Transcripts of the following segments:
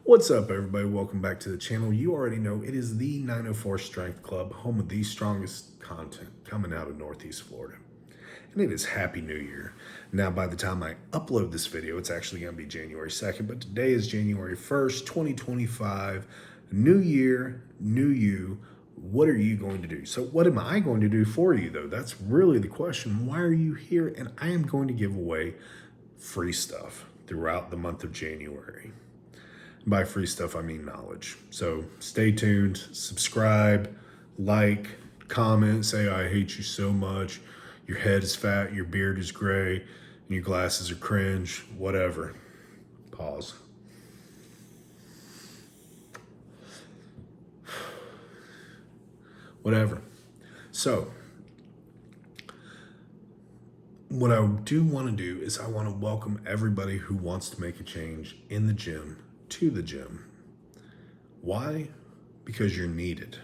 What's up, everybody? Welcome back to the channel. You already know it is the 904 Strength Club, home of the strongest content coming out of Northeast Florida. And it is Happy New Year. Now, by the time I upload this video, it's actually going to be January 2nd, but today is January 1st, 2025. New year, new you. What are you going to do? So what am I going to do for you, though? That's really the question. Why are you here? And I am going to give away free stuff throughout the month of January. By free stuff, I mean knowledge. So stay tuned, subscribe, like, comment, say, I hate you so much. Your head is fat, your beard is gray, and your glasses are cringe, whatever. Pause. Whatever. So, what I do want to do is I want to welcome everybody who wants to make a change in the gym to the gym. Why? Because you're needed.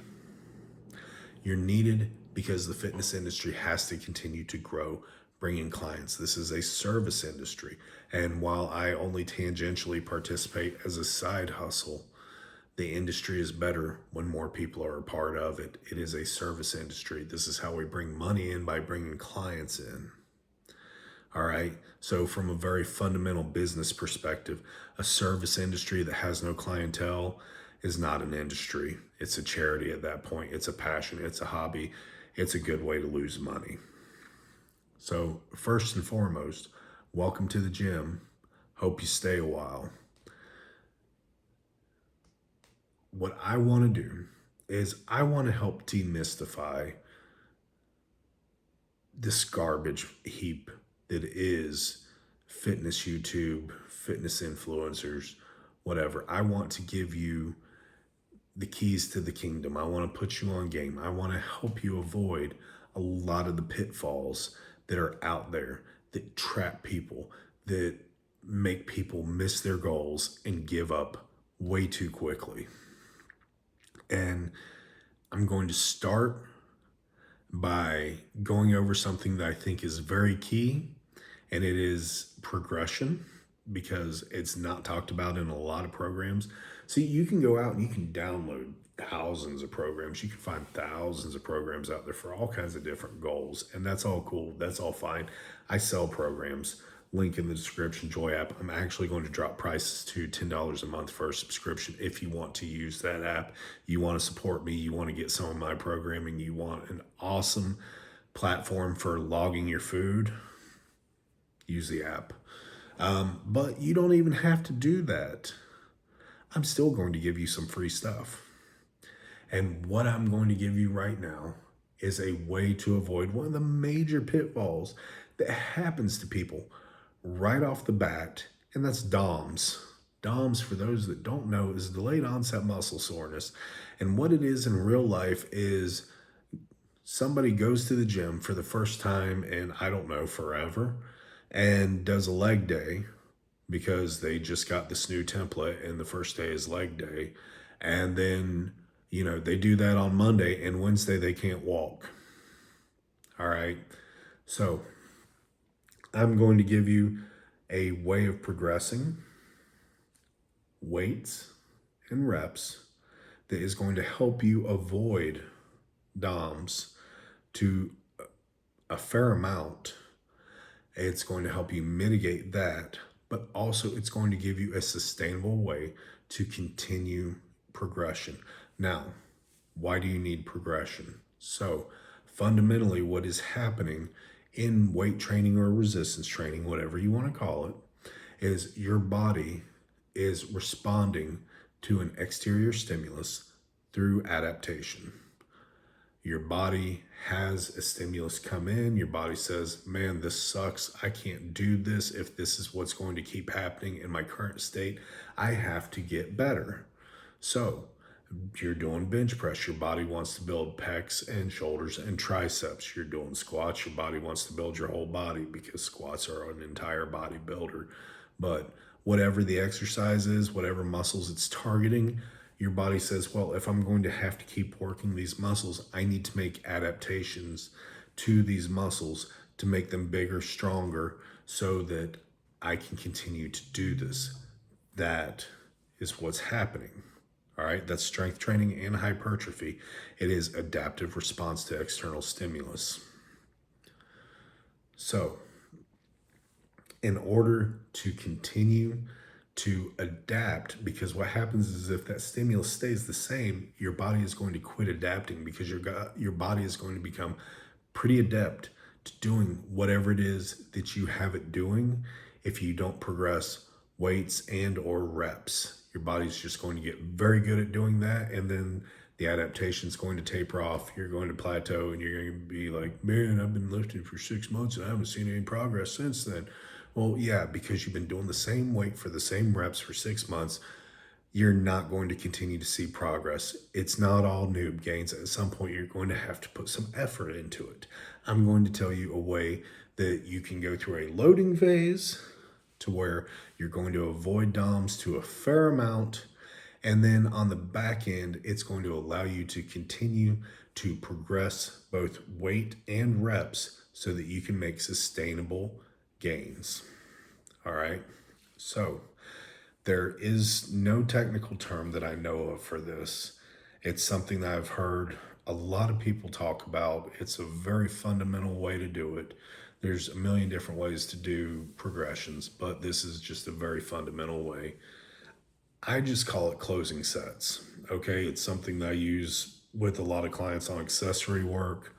You're needed because the fitness industry has to continue to grow, bring in clients. This is a service industry. And while I only tangentially participate as a side hustle, the industry is better when more people are a part of it. It is a service industry. This is how we bring money in, by bringing clients in. All right. So from a very fundamental business perspective, a service industry that has no clientele is not an industry. It's a charity at that point. It's a passion. It's a hobby. It's a good way to lose money. So first and foremost, welcome to the gym. Hope you stay a while. What I want to do is I want to help demystify this garbage heap that is fitness YouTube, fitness influencers, whatever. I want to give you the keys to the kingdom. I want to put you on game. I want to help you avoid a lot of the pitfalls that are out there that trap people, that make people miss their goals and give up way too quickly. And I'm going to start by going over something that I think is very key, and it is progression, because it's not talked about in a lot of programs. See, you can go out and you can download thousands of programs. You can find thousands of programs out there for all kinds of different goals, and that's all cool. That's all fine. I sell programs. Link in the description, Joy app. I'm actually going to drop prices to $10 a month for a subscription. If you want to use that app, you want to support me, you want to get some of my programming, you want an awesome platform for logging your food, use the app. But you don't even have to do that. I'm still going to give you some free stuff. And what I'm going to give you right now is a way to avoid one of the major pitfalls that happens to people right off the bat, and that's DOMS. DOMS, for those that don't know, is delayed onset muscle soreness. And what it is in real life is somebody goes to the gym for the first time in, I don't know, forever, and does a leg day because they just got this new template and the first day is leg day. And then, they do that on Monday, and Wednesday they can't walk. All right. So I'm going to give you a way of progressing weights and reps that is going to help you avoid DOMS to a fair amount. It's going to help you mitigate that, but also it's going to give you a sustainable way to continue progression. Now, why do you need progression? So fundamentally, what is happening in weight training or resistance training, whatever you want to call it, is your body is responding to an exterior stimulus through adaptation. Your body has a stimulus come in. Your body says, man, this sucks. I can't do this. If this is what's going to keep happening in my current state, I have to get better. So you're doing bench press, your body wants to build pecs and shoulders and triceps. You're doing squats, your body wants to build your whole body, because squats are an entire body builder. But whatever the exercise is, whatever muscles it's targeting, your body says, well, if I'm going to have to keep working these muscles, I need to make adaptations to these muscles to make them bigger, stronger, so that I can continue to do this. That is what's happening. All right, that's strength training and hypertrophy. It is adaptive response to external stimulus. So, in order to continue to adapt, because what happens is if that stimulus stays the same, your body is going to quit adapting because your body is going to become pretty adept to doing whatever it is that you have it doing. If you don't progress weights and or reps, your body's just going to get very good at doing that, and then the adaptation is going to taper off. You're going to plateau, and you're going to be like, man, I've been lifting for 6 months and I haven't seen any progress since then. Well, yeah, because you've been doing the same weight for the same reps for 6 months, you're not going to continue to see progress. It's not all noob gains. At some point, you're going to have to put some effort into it. I'm going to tell you a way that you can go through a loading phase to where you're going to avoid DOMs to a fair amount. And then on the back end, it's going to allow you to continue to progress both weight and reps so that you can make sustainable gains. All right. So there is no technical term that I know of for this. It's something that I've heard a lot of people talk about. It's a very fundamental way to do it. There's a million different ways to do progressions, but this is just a very fundamental way. I just call it closing sets. Okay, it's something that I use with a lot of clients on accessory work,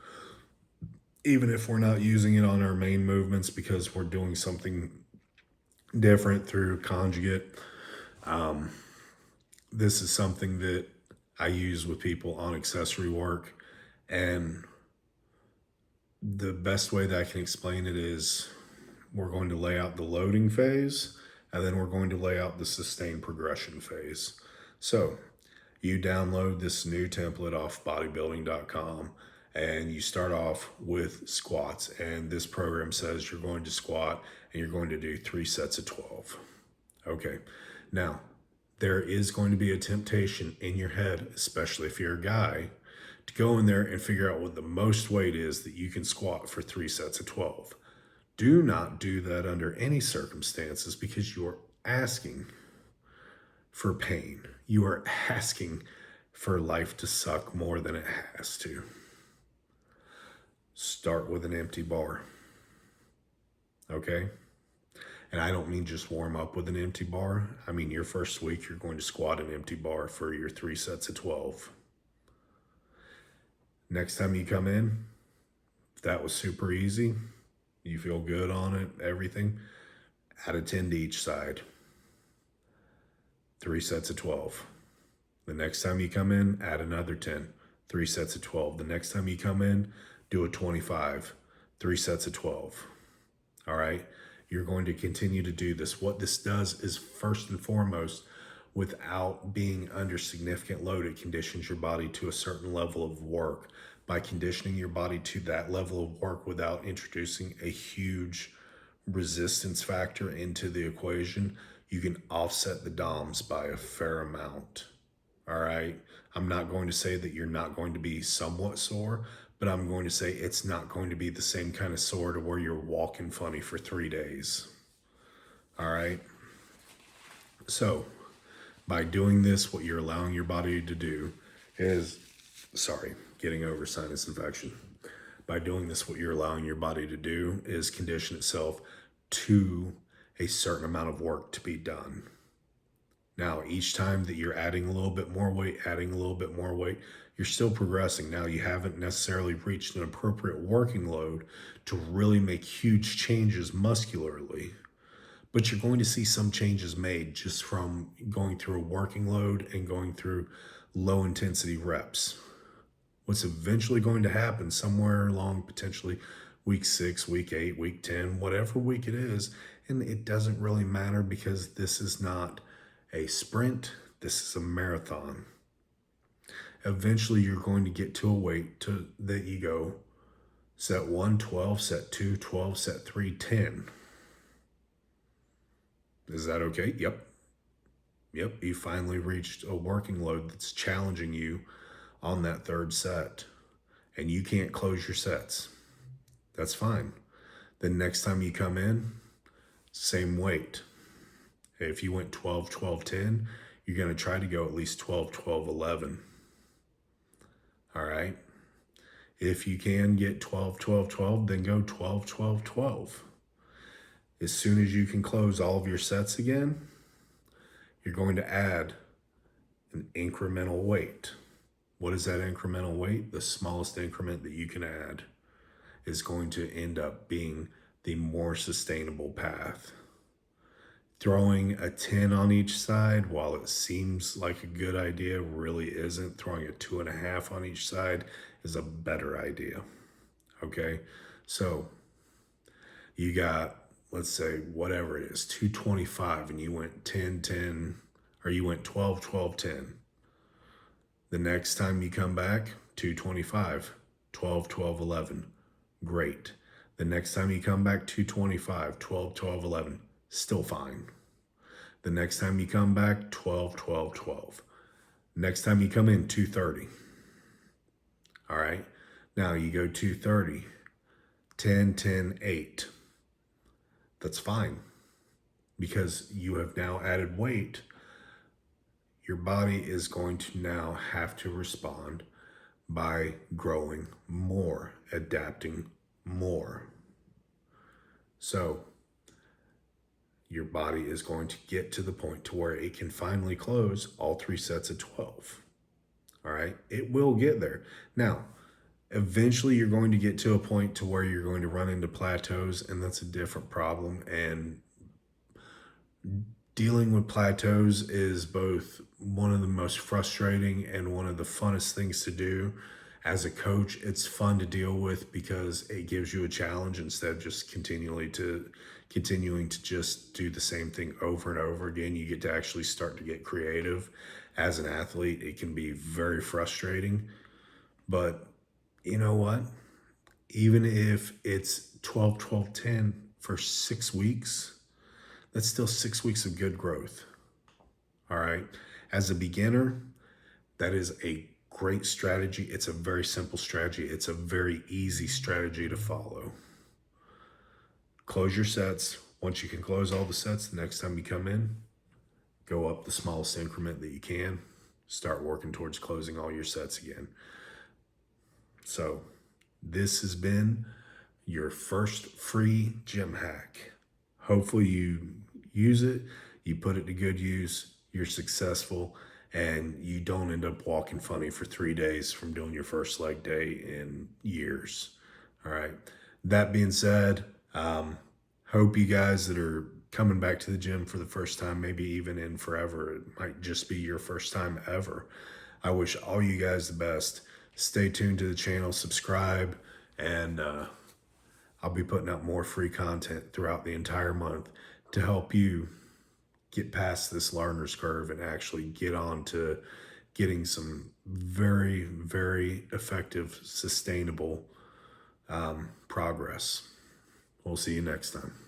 even if we're not using it on our main movements because we're doing something different through conjugate. This is something that I use with people on accessory work, and the best way that I can explain it is we're going to lay out the loading phase, and then we're going to lay out the sustained progression phase. So you download this new template off bodybuilding.com, and you start off with squats. And this program says you're going to squat and you're going to do 3 sets of 12. Okay. Now, there is going to be a temptation in your head, especially if you're a guy, to go in there and figure out what the most weight is that you can squat for 3 sets of 12. Do not do that under any circumstances because you're asking for pain. You are asking for life to suck more than it has to. Start with an empty bar. Okay? And I don't mean just warm up with an empty bar. I mean your first week you're going to squat an empty bar for your 3 sets of 12. Next time you come in, if that was super easy, you feel good on it, everything, add a 10 to each side. 3 sets of 12. The next time you come in, add another 10. 3 sets of 12. The next time you come in, do a 25. 3 sets of 12. All right? You're going to continue to do this. What this does is, first and foremost, without being under significant load, it conditions your body to a certain level of work. By conditioning your body to that level of work without introducing a huge resistance factor into the equation, you can offset the DOMs by a fair amount. All right. I'm not going to say that you're not going to be somewhat sore, but I'm going to say it's not going to be the same kind of sore to where you're walking funny for 3 days. All right. So by doing this, what you're allowing your body to do is, getting over sinus infection. By doing this, what you're allowing your body to do is condition itself to a certain amount of work to be done. Now, each time that you're adding a little bit more weight, you're still progressing. Now, you haven't necessarily reached an appropriate working load to really make huge changes muscularly, but you're going to see some changes made just from going through a working load and going through low intensity reps. What's eventually going to happen somewhere along potentially week 6, week 8, week 10, whatever week it is, and it doesn't really matter because this is not a sprint, this is a marathon. Eventually you're going to get to a weight that you go set 1, 12, set 2, 12, set 3, 10. Is that okay? Yep. You finally reached a working load that's challenging you on that 3rd set, and you can't close your sets. That's fine. Then next time you come in, same weight. If you went 12, 12, 10, you're going to try to go at least 12, 12, 11. All right. If you can get 12, 12, 12, then go 12, 12, 12. As soon as you can close all of your sets again, you're going to add an incremental weight. What is that incremental weight? The smallest increment that you can add is going to end up being the more sustainable path. Throwing a 10 on each side, while it seems like a good idea, really isn't. Throwing a 2.5 on each side is a better idea. Okay, so you got, let's say, whatever it is, 225, and you went 10, 10, or you went 12, 12, 10. The next time you come back, 225, 12, 12, 11. Great. The next time you come back, 225, 12, 12, 11. Still fine. The next time you come back, 12, 12, 12. Next time you come in, 230. All right. Now you go 230, 10, 10, 8. That's fine, because you have now added weight. Your body is going to now have to respond by growing more, adapting more. So your body is going to get to the point to where it can finally close all 3 sets of 12. All right, it will get there. Now, eventually you're going to get to a point to where you're going to run into plateaus, and that's a different problem. And dealing with plateaus is both one of the most frustrating and one of the funnest things to do. As a coach, it's fun to deal with because it gives you a challenge instead of just continuing to just do the same thing over and over again. You get to actually start to get creative. As an athlete, it can be very frustrating, but you know what? Even if it's 12, 12, 10 for 6 weeks, that's still 6 weeks of good growth. All right. As a beginner, that is a great strategy. It's a very simple strategy. It's a very easy strategy to follow. Close your sets. Once you can close all the sets, the next time you come in, go up the smallest increment that you can. Start working towards closing all your sets again. So this has been your first free gym hack. Hopefully you use it, you put it to good use, you're successful, and you don't end up walking funny for 3 days from doing your first leg day in years. All right. That being said, hope you guys that are coming back to the gym for the first time, maybe even in forever, it might just be your first time ever. I wish all you guys the best. Stay tuned to the channel, subscribe, and I'll be putting out more free content throughout the entire month to help you get past this learner's curve and actually get on to getting some very, very effective, sustainable progress. We'll see you next time.